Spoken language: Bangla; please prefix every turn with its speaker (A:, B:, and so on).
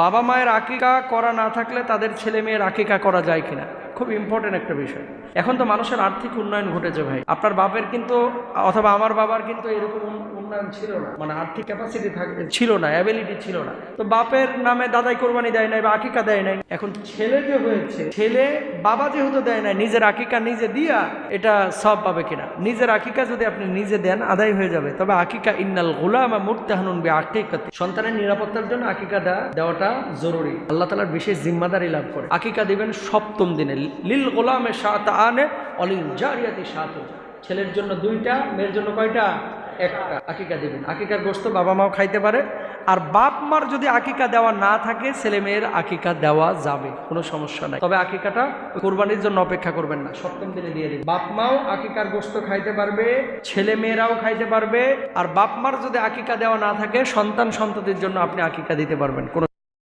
A: বাবা মায়ের আকিকা করা না থাকলে তাদের ছেলে মেয়ের আকিকা করা যায় কিনা, খুব ইম্পর্টেন্ট একটা বিষয়। এখন তো মানুষের আর্থিক উন্নয়ন ঘটেছে ভাই। আপনার বাপের কিন্তু অথবা আমার বাবার কিন্তু এরকম উন্নয়ন ছিল না, মানে আর্থিক ক্যাপাসিটি ছিল না, অ্যাবিলিটি ছিল না। তো বাপের নামে দাদাই কোরবানি দেয় নাই বা আকিকা দেয় নাই। এখন ছেলে যে হয়েছে, ছেলে বাবা যেহেতু দেয় নাই, নিজের আকিকা নিজে দিয়া এটা সব পাবে কিনা? নিজের আকিকা যদি আপনি নিজে দেন আদায় হয়ে যাবে। তবে আকিকা ইন্নাল গুলামা মুরতাহানুন বিআকিকাতি, সন্তানের নিরাপত্তার জন্য আকিকা দেওয়াটা জরুরি। আল্লাহ তাআলার বিশেষ জিম্মাদারি লাভ করে। আকিকা দিবেন সপ্তম দিনে। লিল গোলামে শাতাআনে অলিল জারিয়াতি শাতু, ছেলের জন্য 2টা, মেয়ের জন্য কয়টা? 1টা। আকিকা দিবেন। আকিকার গোশত বাবা মাও খাইতে পারে। আর বাপ মার যদি আকিকা দেওয়া না থাকে, ছেলে মেয়ের আকিকা দেওয়া যাবে, কোনো সমস্যা নাই। তবে আকিকাটা কুরবানির জন্য অপেক্ষা করবেন না, সপ্তম দিনে দিয়ে দিন। বাপ মাও আকিকার গোশত খাইতে পারবে, ছেলে মেয়েরাও খাইতে পারবে। আর বাপ মার যদি আকিকা দেওয়া না থাকে, সন্তান সন্ততির জন্য আপনি আকিকা দিতে পারবেন। কোনো